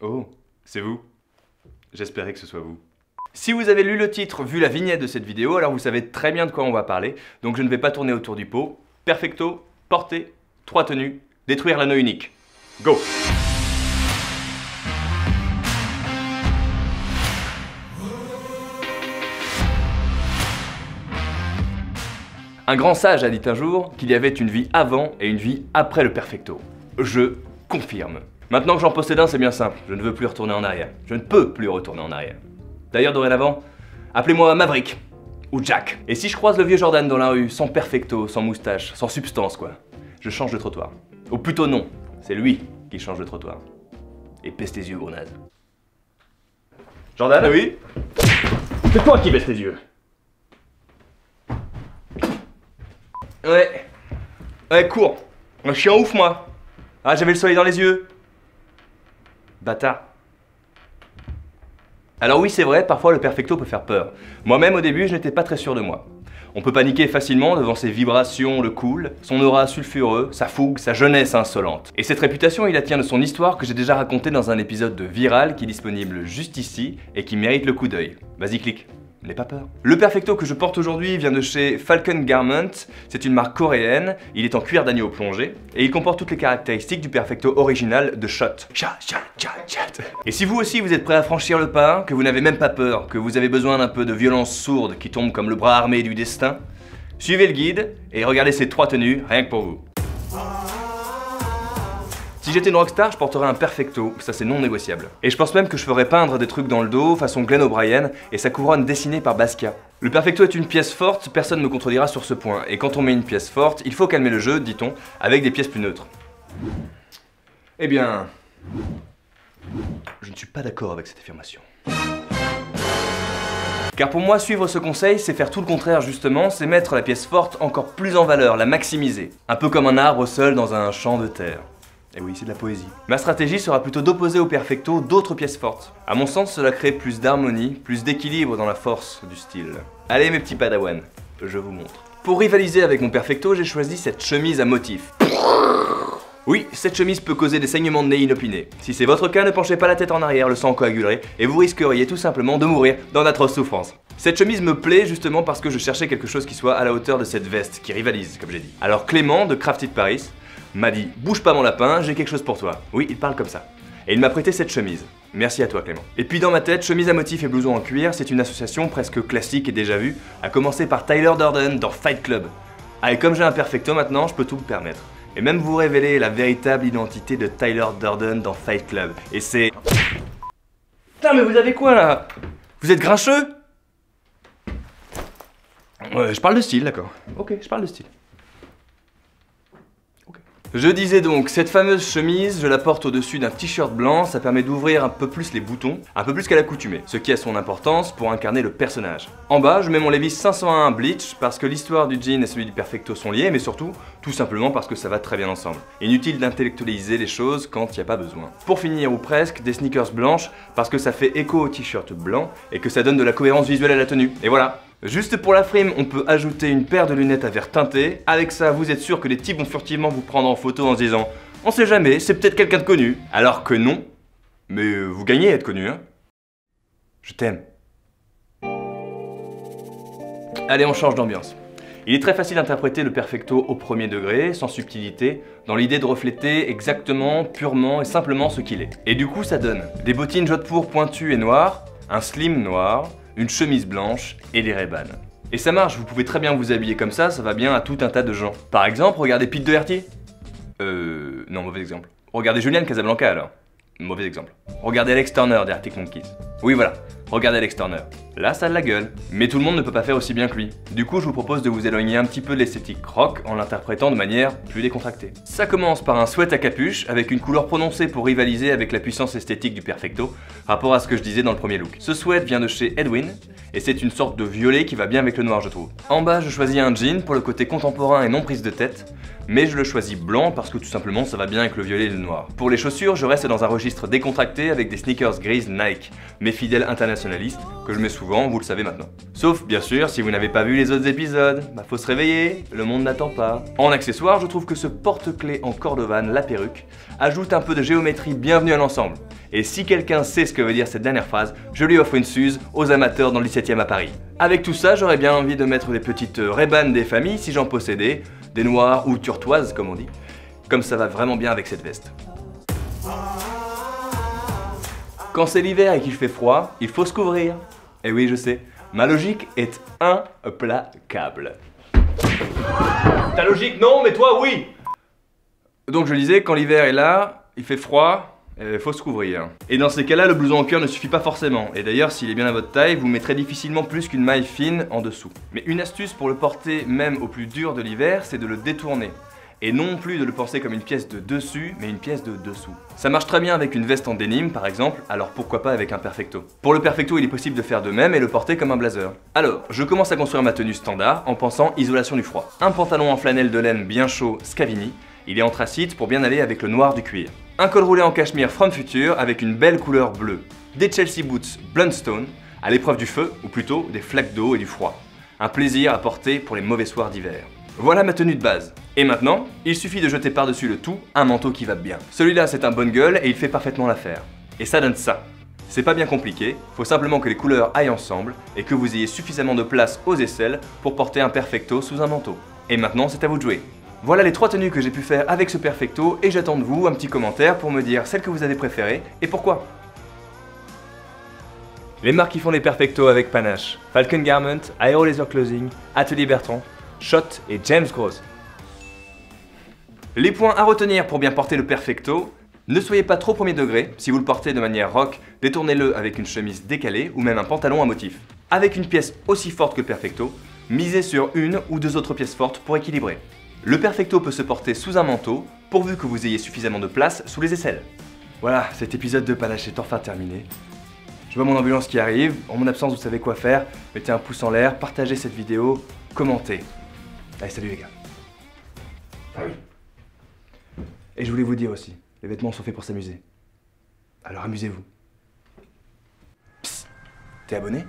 Oh, c'est vous? J'espérais que ce soit vous. Si vous avez lu le titre, vu la vignette de cette vidéo, alors vous savez très bien de quoi on va parler, donc je ne vais pas tourner autour du pot. Perfecto, portée, 3 tenues, détruire l'anneau unique. Go! Un grand sage a dit un jour qu'il y avait une vie avant et une vie après le perfecto. Je confirme. Maintenant que j'en possède un, c'est bien simple, je ne veux plus retourner en arrière. Je ne peux plus retourner en arrière. D'ailleurs, dorénavant, appelez-moi Maverick ou Jack. Et si je croise le vieux Jordan dans la rue, sans perfecto, sans moustache, sans substance quoi, je change de trottoir. Ou plutôt non, c'est lui qui change de trottoir. Et baisse tes yeux, gros naze. Jordan? Oui? C'est toi qui baisse tes yeux. Ouais, cours. Je suis en ouf, moi. Ah, j'avais le soleil dans les yeux. Bâtard. Alors oui, c'est vrai, parfois le perfecto peut faire peur. Moi-même, au début, je n'étais pas très sûr de moi. On peut paniquer facilement devant ses vibrations, le cool, son aura sulfureux, sa fougue, sa jeunesse insolente. Et cette réputation, il la tient de son histoire que j'ai déjà racontée dans un épisode de Viral qui est disponible juste ici et qui mérite le coup d'œil. Vas-y, clique. N'aie pas peur. Le perfecto que je porte aujourd'hui vient de chez Falcon Garment, c'est une marque coréenne, il est en cuir d'agneau plongé, et il comporte toutes les caractéristiques du perfecto original de Shot. Et si vous aussi vous êtes prêt à franchir le pas, que vous n'avez même pas peur, que vous avez besoin d'un peu de violence sourde qui tombe comme le bras armé du destin, suivez le guide et regardez ces 3 tenues, rien que pour vous. Si j'étais une rockstar, je porterais un perfecto, ça c'est non négociable. Et je pense même que je ferais peindre des trucs dans le dos, façon Glenn O'Brien, et sa couronne dessinée par Basquiat. Le perfecto est une pièce forte, personne ne me contredira sur ce point, et quand on met une pièce forte, il faut calmer le jeu, dit-on, avec des pièces plus neutres. Eh bien... je ne suis pas d'accord avec cette affirmation. Car pour moi, suivre ce conseil, c'est faire tout le contraire justement, c'est mettre la pièce forte encore plus en valeur, la maximiser. Un peu comme un arbre seul dans un champ de terre. Et oui, c'est de la poésie. Ma stratégie sera plutôt d'opposer au perfecto d'autres pièces fortes. À mon sens, cela crée plus d'harmonie, plus d'équilibre dans la force du style. Allez mes petits padawans, je vous montre. Pour rivaliser avec mon perfecto, j'ai choisi cette chemise à motif. Oui, cette chemise peut causer des saignements de nez inopinés. Si c'est votre cas, ne penchez pas la tête en arrière, le sang coagulerait, et vous risqueriez tout simplement de mourir dans d'atroces souffrances. Cette chemise me plaît justement parce que je cherchais quelque chose qui soit à la hauteur de cette veste, qui rivalise, comme j'ai dit. Alors Clément, de Crafted Paris, m'a dit « Bouge pas mon lapin, j'ai quelque chose pour toi ». Oui, il parle comme ça. Et il m'a prêté cette chemise. Merci à toi Clément. Et puis dans ma tête, chemise à motif et blouson en cuir, c'est une association presque classique et déjà vue, à commencer par Tyler Durden dans Fight Club. Ah et comme j'ai un perfecto maintenant, je peux tout me permettre. Et même vous révéler la véritable identité de Tyler Durden dans Fight Club. Et c'est... Putain mais vous avez quoi là? Vous êtes grincheux? Je parle de style, d'accord. Ok, je parle de style. Je disais donc, cette fameuse chemise, je la porte au-dessus d'un t-shirt blanc, ça permet d'ouvrir un peu plus les boutons, un peu plus qu'à l'accoutumée, ce qui a son importance pour incarner le personnage. En bas, je mets mon Levi's 501 Bleach, parce que l'histoire du jean et celui du perfecto sont liés, mais surtout, tout simplement parce que ça va très bien ensemble. Inutile d'intellectualiser les choses quand il n'y a pas besoin. Pour finir, ou presque, des sneakers blanches, parce que ça fait écho au t-shirt blanc, et que ça donne de la cohérence visuelle à la tenue. Et voilà. Juste pour la frime, on peut ajouter une paire de lunettes à verre teinté. Avec ça, vous êtes sûr que les types vont furtivement vous prendre en photo en se disant « On sait jamais, c'est peut-être quelqu'un de connu ». Alors que non. Mais vous gagnez à être connu, hein. Je t'aime. Allez, on change d'ambiance. Il est très facile d'interpréter le perfecto au premier degré, sans subtilité, dans l'idée de refléter exactement, purement et simplement ce qu'il est. Et du coup, ça donne des bottines jodhpur pointues et noires, un slim noir, une chemise blanche et des Ray-Ban. Et ça marche, vous pouvez très bien vous habiller comme ça va bien à tout un tas de gens. Par exemple, regardez Pete Doherty. Non, mauvais exemple. Regardez Julian Casablanca alors. Mauvais exemple. Regardez Alex Turner des Arctic Monkeys. Oui voilà, regardez Alex Turner. Là, ça a de la gueule. Mais tout le monde ne peut pas faire aussi bien que lui. Du coup, je vous propose de vous éloigner un petit peu de l'esthétique rock en l'interprétant de manière plus décontractée. Ça commence par un sweat à capuche avec une couleur prononcée pour rivaliser avec la puissance esthétique du perfecto, rapport à ce que je disais dans le premier look. Ce sweat vient de chez Edwin, et c'est une sorte de violet qui va bien avec le noir je trouve. En bas, je choisis un jean pour le côté contemporain et non prise de tête, mais je le choisis blanc parce que tout simplement ça va bien avec le violet et le noir. Pour les chaussures, je reste dans un registre décontracté avec des sneakers grises Nike, mes fidèles internationalistes, que je mets souvent, vous le savez maintenant. Sauf, bien sûr, si vous n'avez pas vu les autres épisodes, bah faut se réveiller, le monde n'attend pas. En accessoire, je trouve que ce porte-clés en cordovan, la perruque, ajoute un peu de géométrie bienvenue à l'ensemble. Et si quelqu'un sait ce que veut dire cette dernière phrase, je lui offre une Suze aux amateurs dans le 17e à Paris. Avec tout ça, j'aurais bien envie de mettre des petites Ray-Ban des familles si j'en possédais, des noires ou turquoises comme on dit. Comme ça va vraiment bien avec cette veste. Quand c'est l'hiver et qu'il fait froid, il faut se couvrir. Et oui, je sais, ma logique est implacable. Ta logique non, mais toi oui. Donc je disais, quand l'hiver est là, il fait froid, il faut se couvrir. Et dans ces cas-là, le blouson en cuir ne suffit pas forcément. Et d'ailleurs, s'il est bien à votre taille, vous mettrez difficilement plus qu'une maille fine en dessous. Mais une astuce pour le porter même au plus dur de l'hiver, c'est de le détourner. Et non plus de le penser comme une pièce de dessus, mais une pièce de dessous. Ça marche très bien avec une veste en denim par exemple, alors pourquoi pas avec un perfecto. Pour le perfecto, il est possible de faire de même et le porter comme un blazer. Alors, je commence à construire ma tenue standard en pensant isolation du froid. Un pantalon en flanelle de laine bien chaud Scavini, il est anthracite pour bien aller avec le noir du cuir. Un col roulé en cachemire From Future avec une belle couleur bleue. Des Chelsea Boots Blundstone, à l'épreuve du feu, ou plutôt des flaques d'eau et du froid. Un plaisir à porter pour les mauvais soirs d'hiver. Voilà ma tenue de base. Et maintenant, il suffit de jeter par-dessus le tout un manteau qui va bien. Celui-là c'est un bonne gueule et il fait parfaitement l'affaire. Et ça donne ça. C'est pas bien compliqué, faut simplement que les couleurs aillent ensemble et que vous ayez suffisamment de place aux aisselles pour porter un perfecto sous un manteau. Et maintenant c'est à vous de jouer. Voilà les 3 tenues que j'ai pu faire avec ce perfecto et j'attends de vous un petit commentaire pour me dire celle que vous avez préférée et pourquoi. Les marques qui font des perfectos avec panache: Falcon Garment, Aero Laser Clothing, Atelier Bertrand, Shot et James Gross. Les points à retenir pour bien porter le perfecto: ne soyez pas trop premier degré, si vous le portez de manière rock, détournez-le avec une chemise décalée ou même un pantalon à motif. Avec une pièce aussi forte que le perfecto, misez sur une ou 2 autres pièces fortes pour équilibrer. Le perfecto peut se porter sous un manteau, pourvu que vous ayez suffisamment de place sous les aisselles. Voilà, cet épisode de panache est enfin terminé. Je vois mon ambulance qui arrive, en mon absence vous savez quoi faire, mettez un pouce en l'air, partagez cette vidéo, commentez. Allez, salut les gars. Ah oui. Et je voulais vous dire aussi, les vêtements sont faits pour s'amuser. Alors amusez-vous. Psst, t'es abonné ?